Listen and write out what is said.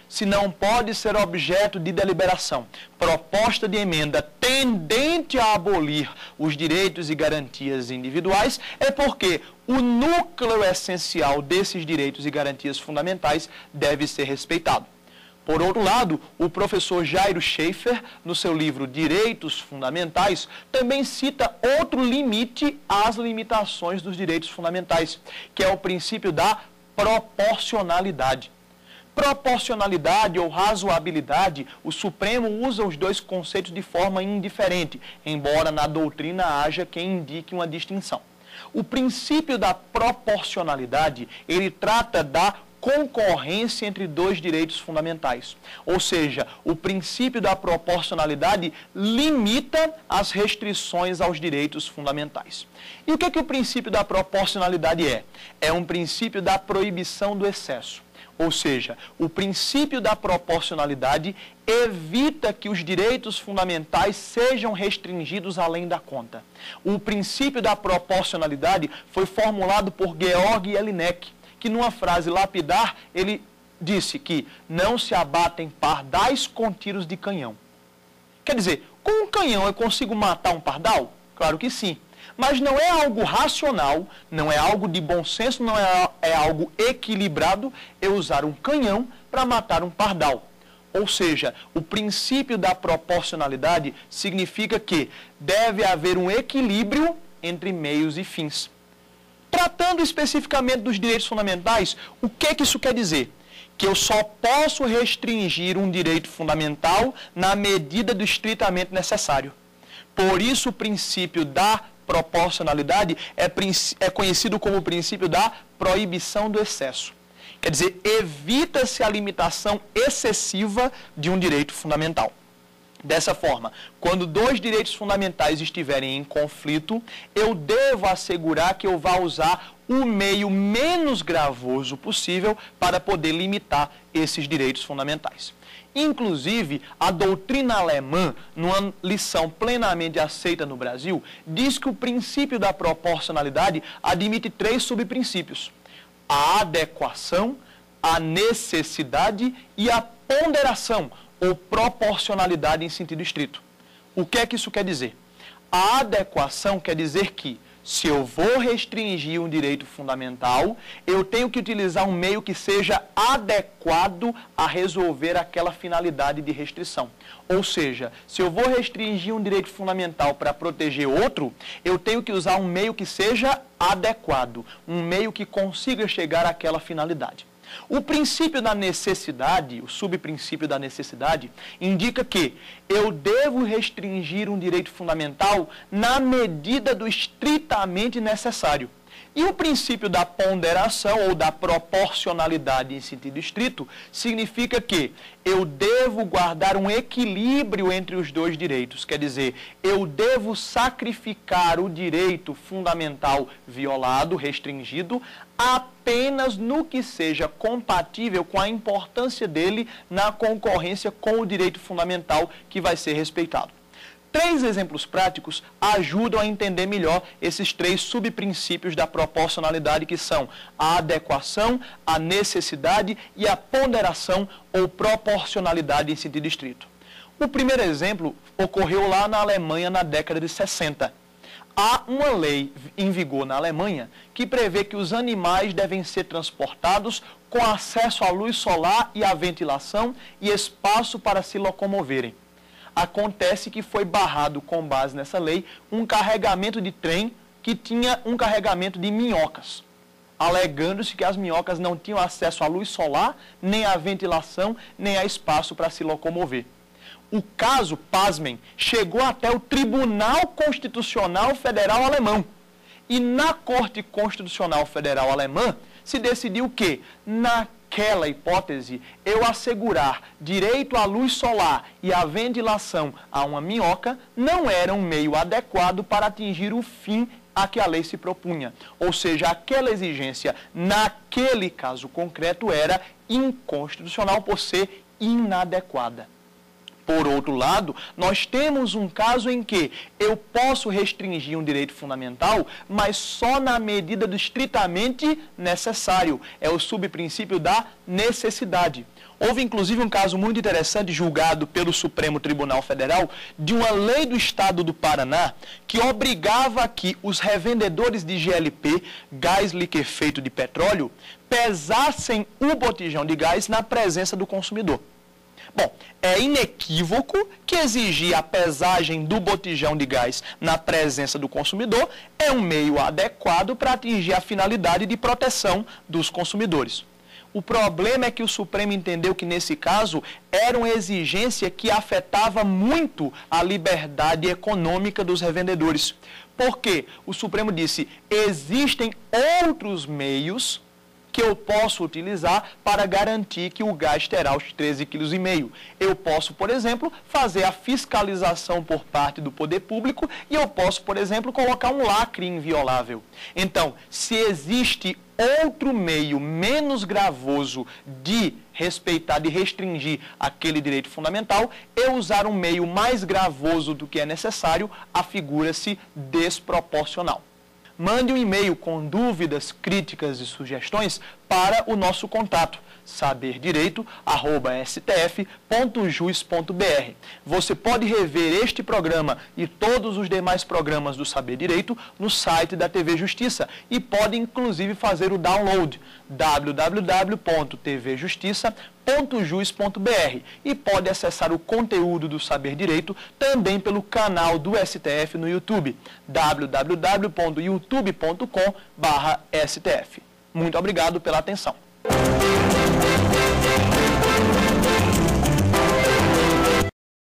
se não pode ser objeto de deliberação, proposta de emenda tendente a abolir os direitos e garantias individuais, é porque o núcleo essencial desses direitos e garantias fundamentais deve ser respeitado. Por outro lado, o professor Jairo Schaefer, no seu livro Direitos Fundamentais, também cita outro limite às limitações dos direitos fundamentais, que é o princípio da proporcionalidade. Proporcionalidade ou razoabilidade, o Supremo usa os dois conceitos de forma indiferente, embora na doutrina haja quem indique uma distinção. O princípio da proporcionalidade, ele trata da concorrência entre dois direitos fundamentais. Ou seja, o princípio da proporcionalidade limita as restrições aos direitos fundamentais. E o que o princípio da proporcionalidade é? É um princípio da proibição do excesso. Ou seja, o princípio da proporcionalidade evita que os direitos fundamentais sejam restringidos além da conta. O princípio da proporcionalidade foi formulado por Georg Jelinek, que numa frase lapidar, ele disse que não se abatem pardais com tiros de canhão. Quer dizer, com um canhão eu consigo matar um pardal? Claro que sim. Mas não é algo racional, não é algo de bom senso, não é algo equilibrado eu usar um canhão para matar um pardal. Ou seja, o princípio da proporcionalidade significa que deve haver um equilíbrio entre meios e fins. Tratando especificamente dos direitos fundamentais, o que isso quer dizer? Que eu só posso restringir um direito fundamental na medida do estritamente necessário. Por isso, o princípio da proporcionalidade é conhecido como o princípio da proibição do excesso. Quer dizer, evita-se a limitação excessiva de um direito fundamental. Dessa forma, quando dois direitos fundamentais estiverem em conflito, eu devo assegurar que eu vá usar o meio menos gravoso possível para poder limitar esses direitos fundamentais. Inclusive, a doutrina alemã, numa lição plenamente aceita no Brasil, diz que o princípio da proporcionalidade admite 3 subprincípios: a adequação, a necessidade e a ponderação, ou proporcionalidade em sentido estrito. O que é que isso quer dizer? A adequação quer dizer que, se eu vou restringir um direito fundamental, eu tenho que utilizar um meio que seja adequado a resolver aquela finalidade de restrição. Ou seja, se eu vou restringir um direito fundamental para proteger outro, eu tenho que usar um meio que seja adequado, um meio que consiga chegar àquela finalidade. O princípio da necessidade, o subprincípio da necessidade, indica que eu devo restringir um direito fundamental na medida do estritamente necessário. E o princípio da ponderação ou da proporcionalidade em sentido estrito significa que eu devo guardar um equilíbrio entre os dois direitos. Quer dizer, eu devo sacrificar o direito fundamental violado, restringido, apenas no que seja compatível com a importância dele na concorrência com o direito fundamental que vai ser respeitado. 3 exemplos práticos ajudam a entender melhor esses 3 subprincípios da proporcionalidade, que são a adequação, a necessidade e a ponderação ou proporcionalidade em sentido estrito. O primeiro exemplo ocorreu lá na Alemanha na década de 60. Há uma lei em vigor na Alemanha que prevê que os animais devem ser transportados com acesso à luz solar e à ventilação e espaço para se locomoverem. Acontece que foi barrado, com base nessa lei, um carregamento de trem que tinha um carregamento de minhocas, alegando-se que as minhocas não tinham acesso à luz solar, nem à ventilação, nem a espaço para se locomover. O caso, pasmem, chegou até o Tribunal Constitucional Federal Alemão. E na Corte Constitucional Federal Alemã se decidiu que, naquela hipótese, eu assegurar direito à luz solar e à ventilação a uma minhoca não era um meio adequado para atingir o fim a que a lei se propunha. Ou seja, aquela exigência, naquele caso concreto, era inconstitucional por ser inadequada. Por outro lado, nós temos um caso em que eu posso restringir um direito fundamental, mas só na medida do estritamente necessário. É o subprincípio da necessidade. Houve inclusive um caso muito interessante julgado pelo Supremo Tribunal Federal de uma lei do estado do Paraná que obrigava que os revendedores de GLP, gás liquefeito de petróleo, pesassem o botijão de gás na presença do consumidor. Bom, é inequívoco que exigir a pesagem do botijão de gás na presença do consumidor é um meio adequado para atingir a finalidade de proteção dos consumidores. O problema é que o Supremo entendeu que, nesse caso, era uma exigência que afetava muito a liberdade econômica dos revendedores. Porque o Supremo disse, existem outros meios que eu posso utilizar para garantir que o gás terá os 13,5 kg. Eu posso, por exemplo, fazer a fiscalização por parte do poder público e eu posso, por exemplo, colocar um lacre inviolável. Então, se existe outro meio menos gravoso de respeitar, de restringir aquele direito fundamental, eu usar um meio mais gravoso do que é necessário, afigura-se desproporcional. Mande um e-mail com dúvidas, críticas e sugestões para o nosso contato saberdireito@stf.jus.br. Você pode rever este programa e todos os demais programas do Saber Direito no site da TV Justiça e pode inclusive fazer o download www.tvjustiça.jus.br e pode acessar o conteúdo do Saber Direito também pelo canal do STF no YouTube, www.youtube.com/STF. Muito obrigado pela atenção.